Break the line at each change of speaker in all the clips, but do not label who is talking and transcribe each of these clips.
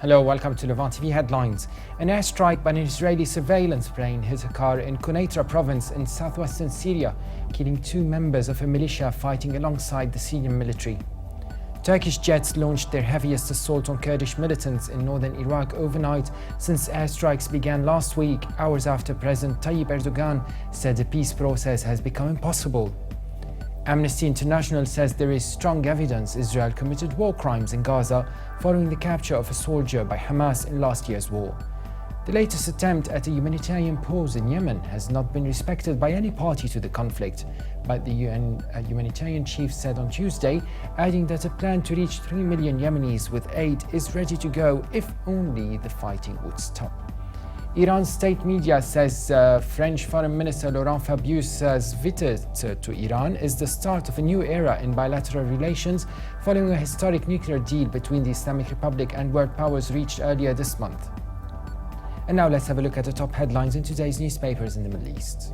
Hello, welcome to Levant TV headlines. An airstrike by an Israeli surveillance plane hit a car in Quneitra province in southwestern Syria, killing 2 members of a militia fighting alongside the Syrian military. Turkish jets launched their heaviest assault on Kurdish militants in northern Iraq overnight since airstrikes began last week, hours after President Tayyip Erdogan said the peace process has become impossible. Amnesty International says there is strong evidence Israel committed war crimes in Gaza following the capture of a soldier by Hamas in last year's war. The latest attempt at a humanitarian pause in Yemen has not been respected by any party to the conflict, but the UN humanitarian chief said on Tuesday, adding that a plan to reach 3 million Yemenis with aid is ready to go if only the fighting would stop. Iran's state media says French Foreign Minister Laurent Fabius's visit to Iran is the start of a new era in bilateral relations following a historic nuclear deal between the Islamic Republic and world powers reached earlier this month. And now let's have a look at the top headlines in today's newspapers in the Middle East.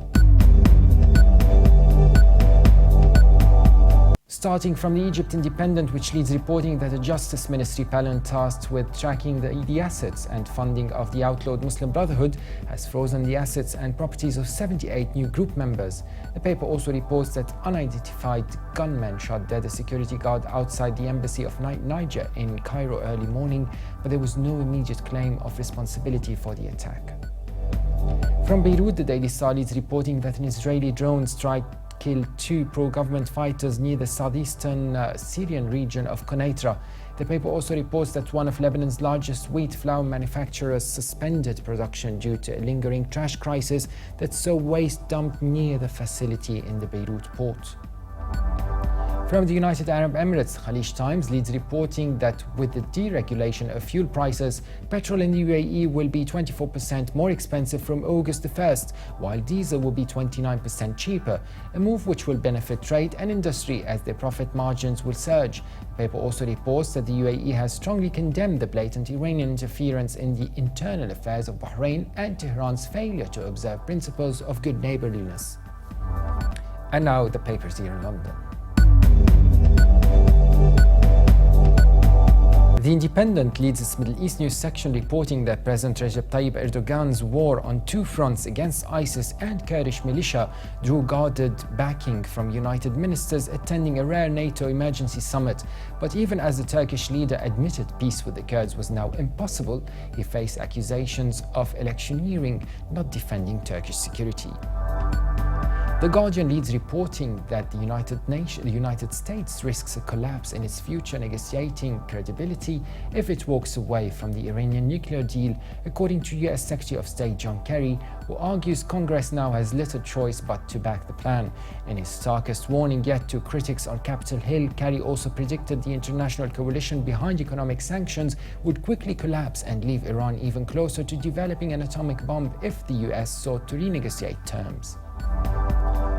Starting from the Egypt Independent, which leads reporting that the Justice Ministry panel tasked with tracking the assets and funding of the outlawed Muslim Brotherhood has frozen the assets and properties of 78 new group members. The paper also reports that unidentified gunmen shot dead a security guard outside the embassy of Niger in Cairo early morning, but there was no immediate claim of responsibility for the attack. From Beirut, the Daily Star leads reporting that an Israeli drone strike killed 2 pro-government fighters near the southeastern Syrian region of Quneitra. The paper also reports that one of Lebanon's largest wheat flour manufacturers suspended production due to a lingering trash crisis that saw waste dumped near the facility in the Beirut port. From the United Arab Emirates, Khaleej Times leads reporting that with the deregulation of fuel prices, petrol in the UAE will be 24% more expensive from August the 1st, while diesel will be 29% cheaper, a move which will benefit trade and industry as their profit margins will surge. The paper also reports that the UAE has strongly condemned the blatant Iranian interference in the internal affairs of Bahrain and Tehran's failure to observe principles of good neighborliness. And now the papers here in London. The Independent leads its Middle East news section reporting that President Recep Tayyip Erdogan's war on 2 fronts against ISIS and Kurdish militia drew guarded backing from United ministers attending a rare NATO emergency summit. But even as the Turkish leader admitted peace with the Kurds was now impossible, he faced accusations of electioneering, not defending Turkish security. The Guardian leads reporting that the United States risks a collapse in its future negotiating credibility if it walks away from the Iranian nuclear deal, according to US Secretary of State John Kerry, who argues Congress now has little choice but to back the plan. In his starkest warning yet to critics on Capitol Hill, Kerry also predicted the international coalition behind economic sanctions would quickly collapse and leave Iran even closer to developing an atomic bomb if the US sought to renegotiate terms.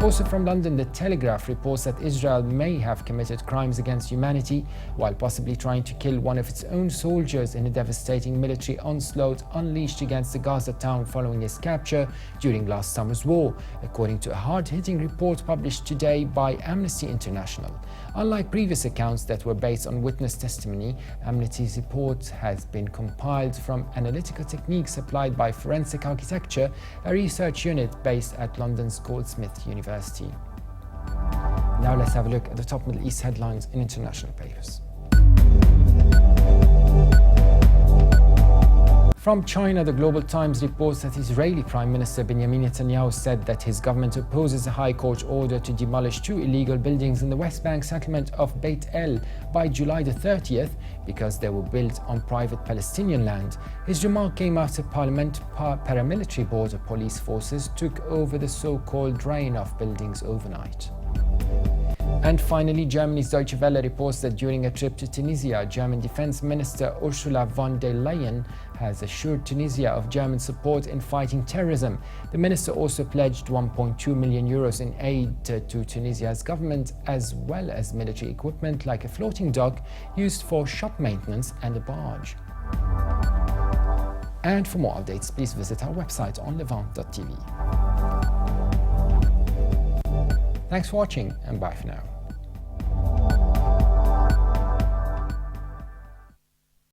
Also from London, The Telegraph reports that Israel may have committed crimes against humanity while possibly trying to kill one of its own soldiers in a devastating military onslaught unleashed against the Gaza town following its capture during last summer's war, according to a hard-hitting report published today by Amnesty International. Unlike previous accounts that were based on witness testimony, Amnesty's report has been compiled from analytical techniques applied by Forensic Architecture, a research unit based at London's Goldsmith University. Now let's have a look at the top Middle East headlines in international papers. From China, the Global Times reports that Israeli Prime Minister Benjamin Netanyahu said that his government opposes a High Court order to demolish 2 illegal buildings in the West Bank settlement of Beit El by July the 30th because they were built on private Palestinian land. His remark came after paramilitary border police forces took over the so-called drain-off buildings overnight. And finally, Germany's Deutsche Welle reports that during a trip to Tunisia, German Defense Minister Ursula von der Leyen has assured Tunisia of German support in fighting terrorism. The minister also pledged 1.2 million euros in aid to Tunisia's government, as well as military equipment like a floating dock used for shop maintenance and a barge. And for more updates, please visit our website on levant.tv. Thanks for watching, and bye for now.